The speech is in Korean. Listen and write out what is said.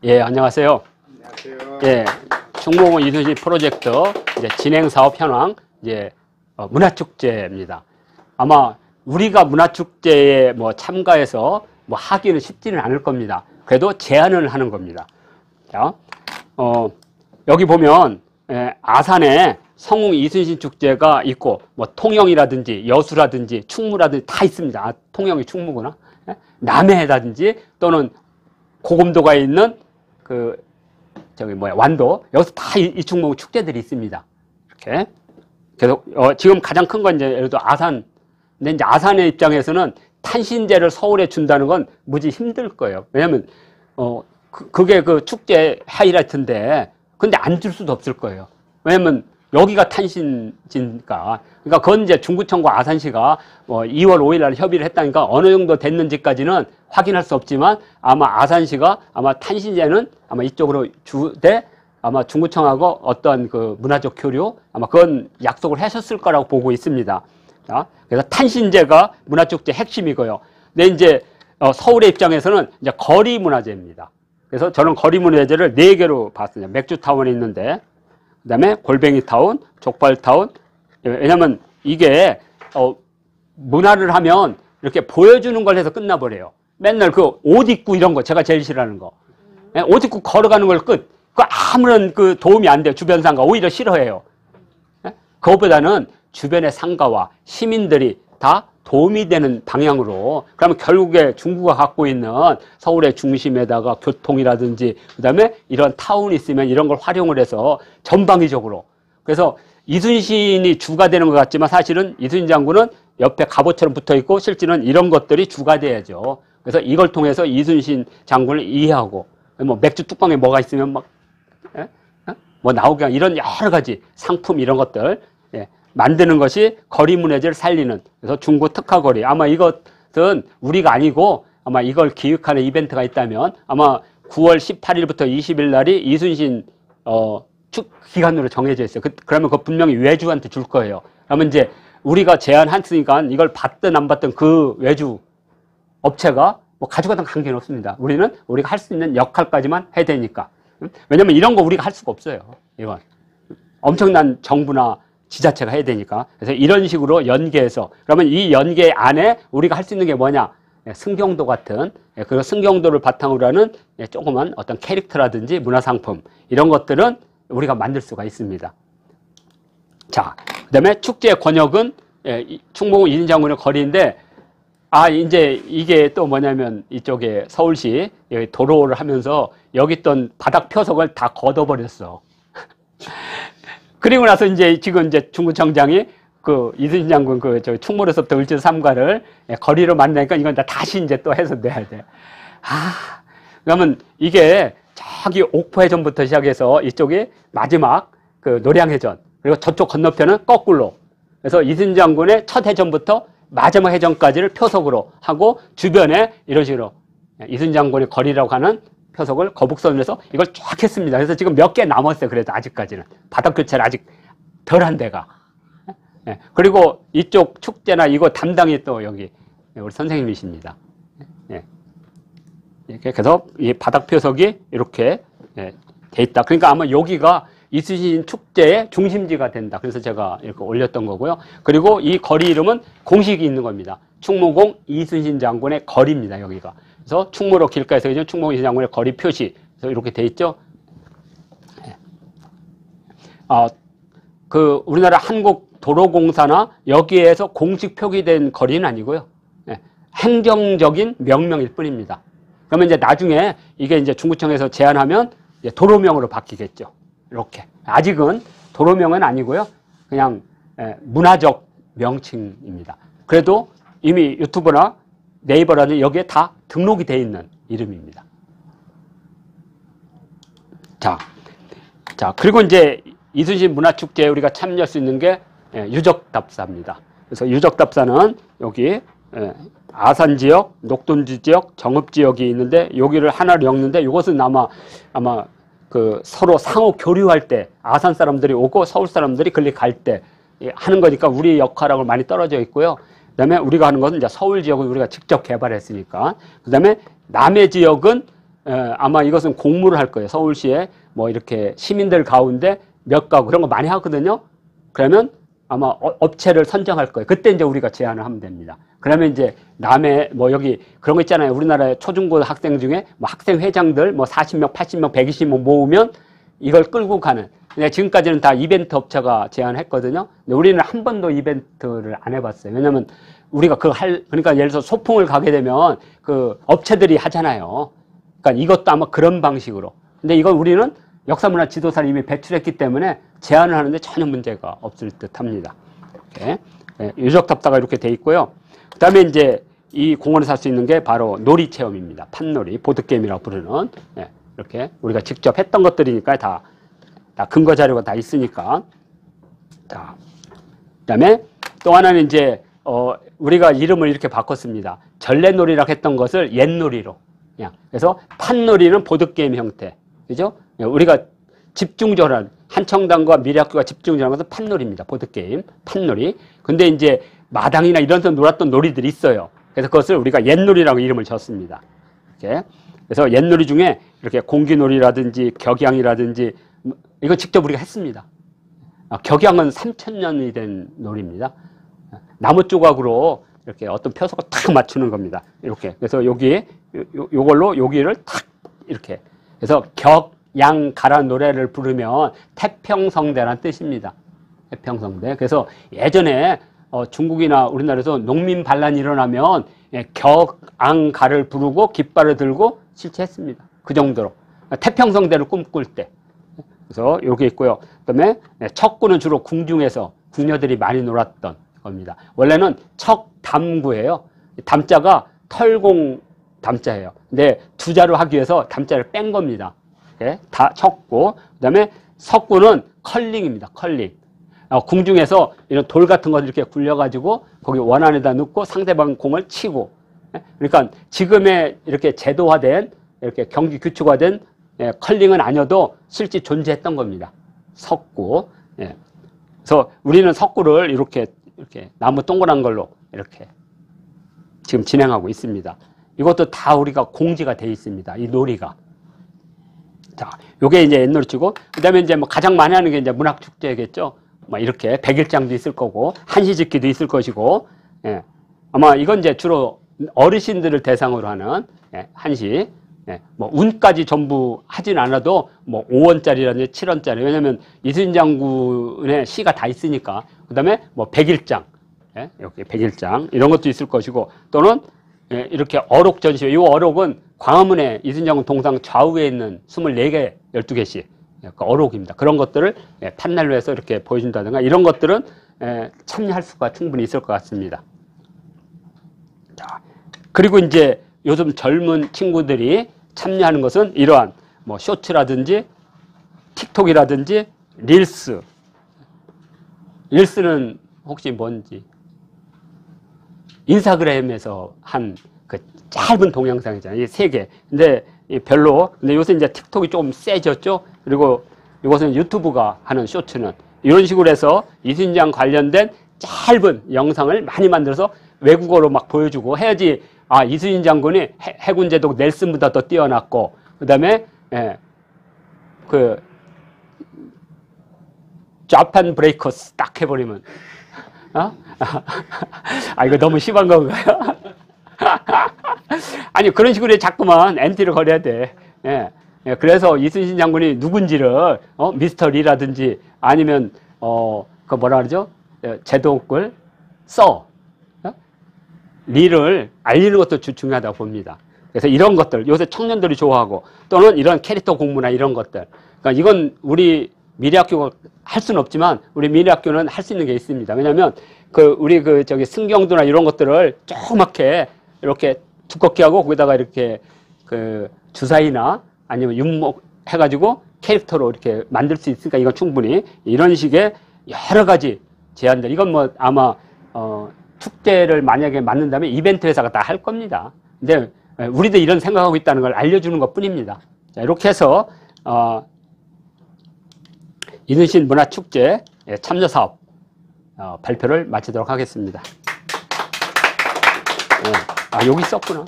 예, 안녕하세요. 안녕하세요. 예, 충무공 이순신 프로젝트 이제 진행 사업 현황 이제 문화축제입니다. 아마 우리가 문화축제에 뭐 참가해서 뭐 하기는 쉽지는 않을 겁니다. 그래도 제안을 하는 겁니다. 자, 여기 보면 아산에 성웅 이순신 축제가 있고 뭐 통영이라든지 여수라든지 충무라든지 다 있습니다. 아, 통영이 충무구나. 예? 남해라든지 또는 고금도가 있는 완도, 여기서 다 이 충무 축제들이 있습니다. 이렇게. 그래서, 지금 가장 큰 건 이제, 예를 들어 아산. 근데 이제 아산의 입장에서는 탄신제를 서울에 준다는 건 무지 힘들 거예요. 왜냐면, 그게 그 축제 하이라이트인데, 근데 안 줄 수도 없을 거예요. 왜냐면, 여기가 탄신지니까. 그러니까 그건 이제 중구청과 아산시가 2월 5일 날 협의를 했다니까 어느 정도 됐는지까지는 확인할 수 없지만 아마 아산시가 아마 탄신제는 아마 이쪽으로 주되 아마 중구청하고 어떤 그 문화적 교류 아마 그건 약속을 하셨을 거라고 보고 있습니다. 자, 그래서 탄신제가 문화축제 핵심이고요. 근데 이제 서울의 입장에서는 이제 거리 문화제입니다. 그래서 저는 거리 문화제를 4개로 봤습니다. 맥주타운에 있는데 그 다음에 골뱅이타운, 족발타운. 왜냐면 이게 문화를 하면 이렇게 보여주는 걸 해서 끝나버려요. 맨날 그 옷 입고 이런 거 제가 제일 싫어하는 거. 옷 입고 걸어가는 걸 끝. 그 아무런 그 도움이 안 돼요. 주변 상가 오히려 싫어해요. 그것보다는 주변의 상가와 시민들이 다 도움이 되는 방향으로. 그러면 결국에 중구가 갖고 있는 서울의 중심에다가 교통이라든지 그다음에 이런 타운이 있으면 이런 걸 활용을 해서 전방위적으로. 그래서 이순신이 주가 되는 것 같지만 사실은 이순신 장군은 옆에 갑옷처럼 붙어 있고 실제는 이런 것들이 주가 돼야죠. 그래서 이걸 통해서 이순신 장군을 이해하고 뭐 맥주 뚜껑에 뭐가 있으면 막 뭐 나오게 이런 여러 가지 상품 이런 것들 만드는 것이 거리 문화재를 살리는. 그래서 중구 특화거리. 아마 이것은 우리가 아니고 아마 이걸 기획하는 이벤트가 있다면 아마 9월 18일부터 20일 날이 이순신 축 기간으로 정해져 있어요. 그러면 그거 분명히 외주한테 줄 거예요. 그러면 이제 우리가 제안했으니까 이걸 받든 안 받든 그 외주 업체가 뭐 가져가든 관계는 없습니다. 우리는 우리가 할 수 있는 역할까지만 해야 되니까. 왜냐면 이런 거 우리가 할 수가 없어요. 이건 엄청난 정부나 지자체가 해야 되니까. 그래서 이런 식으로 연계해서 그러면 이 연계 안에 우리가 할 수 있는 게 뭐냐? 승경도 같은 그 승경도를 바탕으로 하는 조그만 어떤 캐릭터라든지 문화상품 이런 것들은 우리가 만들 수가 있습니다. 자, 그다음에 축제의 권역은 충무공 이순신 장군의 거리인데 이제 이게 또 뭐냐면 이쪽에 서울시 도로를 하면서 여기 있던 바닥 표석을 다 걷어버렸어. 그리고 나서 이제 지금 이제 중구청장이 그 이순신 장군 저 충무로서부터 을지로 3가를 거리로 만드니까 이건 다 다시 이제 또 해서 내야 돼. 그러면 이게 저기 옥포해전부터 시작해서 이쪽이 마지막 그 노량해전 그리고 저쪽 건너편은 거꾸로. 그래서 이순신 장군의 첫 해전부터 마지막 해전까지를 표석으로 하고 주변에 이런 식으로 이순신 장군의 거리라고 하는 표석을 거북선으로 해서 이걸 쫙 했습니다. 그래서 지금 몇 개 남았어요. 그래도 아직까지는. 바닥 교체를 아직 덜한 데가. 그리고 이쪽 축제나 이거 담당이 또 여기 우리 선생님이십니다. 이렇게 해서 이 바닥 표석이 이렇게 돼 있다. 그러니까 아마 여기가 이순신 축제의 중심지가 된다. 그래서 제가 이렇게 올렸던 거고요. 그리고 이 거리 이름은 공식이 있는 겁니다. 충무공 이순신 장군의 거리입니다. 여기가. 그래서 충무로 길가에서 충무공 이순신 장군의 거리 표시. 그래서 이렇게 돼 있죠. 우리나라 한국도로공사나 여기에서 공식 표기된 거리는 아니고요. 행정적인 명명일 뿐입니다. 그러면 이제 나중에 이게 이제 중구청에서 제안하면 이제 도로명으로 바뀌겠죠. 이렇게. 아직은 도로명은 아니고요. 그냥 문화적 명칭입니다. 그래도 이미 유튜브나 네이버라든지 여기에 다 등록이 돼 있는 이름입니다. 자, 그리고 이제 이순신 문화축제에 우리가 참여할 수 있는 게 유적답사입니다. 그래서 유적답사는 여기 아산 지역, 녹돈지 지역, 정읍 지역이 있는데 여기를 하나를 엮는데 이것은 아마 그 서로 상호 교류할 때 아산 사람들이 오고 서울 사람들이 글리 갈 때 하는 거니까 우리 역할하고 많이 떨어져 있고요. 그다음에 우리가 하는 것은 이제 서울 지역은 우리가 직접 개발했으니까. 그다음에 남해 지역은 아마 이것은 공모를 할 거예요. 서울시에 뭐 이렇게 시민들 가운데 몇 가구 그런 거 많이 하거든요. 그러면 아마 업체를 선정할 거예요. 그때 이제 우리가 제안을 하면 됩니다. 그러면 이제 남의 뭐 여기 그런 거 있잖아요. 우리나라의 초중고 학생 중에 뭐 학생 회장들 뭐 40명, 80명, 120명 모으면 이걸 끌고 가는. 근데 지금까지는 다 이벤트 업체가 제안했거든요. 근데 우리는 한 번도 이벤트를 안 해봤어요. 왜냐면 우리가 그러니까 예를 들어서 소풍을 가게 되면 그 업체들이 하잖아요. 그러니까 이것도 아마 그런 방식으로. 근데 이건 우리는 역사문화 지도사를 이미 배출했기 때문에 제안을 하는데 전혀 문제가 없을 듯 합니다. 이렇게. 네, 유적 답사가 이렇게 돼 있고요. 그 다음에 이제 이 공원에서 할 수 있는 게 바로 놀이 체험입니다. 판놀이, 보드게임이라고 부르는. 네, 이렇게 우리가 직접 했던 것들이니까 다 근거 자료가 다 있으니까. 자, 그 다음에 또 하나는 이제, 우리가 이름을 이렇게 바꿨습니다. 전래놀이라고 했던 것을 옛놀이로. 그냥. 그래서 판놀이는 보드게임 형태. 그죠? 우리가 집중적으로 한 한청당과 미래학교가 집중적으로 한 것은 판놀이입니다. 보드게임, 판놀이. 근데 이제 마당이나 이런 데서 놀았던 놀이들이 있어요. 그래서 그것을 우리가 옛놀이라고 이름을 졌습니다. 이렇게. 그래서 옛놀이 중에 이렇게 공기놀이라든지 격양이라든지 이거 직접 우리가 했습니다. 격양은 3000년이 된 놀이입니다. 나무 조각으로 이렇게 어떤 표석을 탁 맞추는 겁니다. 이렇게. 그래서 여기, 요걸로 여기를 탁 이렇게. 그래서 격, 양, 가란 노래를 부르면 태평성대란 뜻입니다. 태평성대. 그래서 예전에 중국이나 우리나라에서 농민 반란이 일어나면 격, 앙, 가를 부르고 깃발을 들고 실체했습니다. 그 정도로. 태평성대를 꿈꿀 때. 그래서 여기 있고요. 그 다음에 척구는 주로 궁중에서 궁녀들이 많이 놀았던 겁니다. 원래는 척담구예요. 담자가 털공 담자예요. 근데 두자로 하기 위해서 담자를 뺀 겁니다. 네, 다 쳤고, 그 다음에 석구는 컬링입니다. 컬링. 궁중에서 이런 돌 같은 거 이렇게 굴려가지고 거기 원안에다 넣고 상대방 공을 치고. 네? 그러니까 지금의 이렇게 제도화된, 이렇게 경기 규칙화된 컬링은 아니어도 실제 존재했던 겁니다. 석구. 네. 그래서 우리는 석구를 이렇게 나무 동그란 걸로 이렇게 지금 진행하고 있습니다. 이것도 다 우리가 공지가 돼 있습니다. 이 놀이가. 자, 요게 이제 옛놀이치고, 그 다음에 이제 뭐 가장 많이 하는 게 이제 문학축제겠죠. 막 이렇게 백일장도 있을 거고, 한시짓기도 있을 것이고, 예. 아마 이건 이제 주로 어르신들을 대상으로 하는, 예, 한시. 예. 뭐 운까지 전부 하진 않아도 뭐 5원짜리라든지 7원짜리. 왜냐면 이순신 장군의 시가 다 있으니까. 그 다음에 뭐 백일장. 예. 이렇게 백일장. 이런 것도 있을 것이고, 또는 예, 이렇게 어록 전시. 이 어록은 광화문에 이순신 장군 동상 좌우에 있는 24개, 12개씩 그 어록입니다. 그런 것들을 판넬로 해서 이렇게 보여준다든가 이런 것들은 참여할 수가 충분히 있을 것 같습니다. 자, 그리고 이제 요즘 젊은 친구들이 참여하는 것은 이러한 뭐 쇼츠라든지 틱톡이라든지 릴스. 릴스는 혹시 뭔지 인스타그램에서 한 그 짧은 동영상이잖아요. 이 3개. 근데 근데 요새 이제 틱톡이 좀 세졌죠. 그리고 이것은 유튜브가 하는 쇼츠는 이런 식으로 해서 이순신장 관련된 짧은 영상을 많이 만들어서 외국어로 막 보여주고 해야지. 아, 이순신 장군이 해군 제독 넬슨보다 더 뛰어났고, 그 다음에 그 자판 브레이커스 딱 해버리면 이거 너무 심한 건가요? 아니, 그런 식으로 자꾸만 엔티를 걸어야 돼. 예. 예, 그래서 이순신 장군이 누군지를, 미스터 리라든지 아니면, 그 뭐라 그러죠? 제독을 리를 알리는 것도 중요하다고 봅니다. 그래서 이런 것들, 요새 청년들이 좋아하고, 또는 이런 캐릭터 공부나 이런 것들. 그러니까 이건 우리 미래학교가 할 수는 없지만, 우리 미래학교는 할 수 있는 게 있습니다. 왜냐면, 우리 승경도나 이런 것들을 조그맣게 이렇게 두껍게 하고 거기다가 이렇게 주사위나 아니면 윤목 해가지고 캐릭터로 이렇게 만들 수 있으니까 이건 충분히 이런 식의 여러 가지 제안들. 이건 뭐 아마 축제를 만약에 만든다면 이벤트 회사가 다 할 겁니다. 근데 우리도 이런 생각하고 있다는 걸 알려주는 것 뿐입니다. 자, 이렇게 해서 이순신 문화축제 참여 사업 발표를 마치도록 하겠습니다. 여기 있었구나.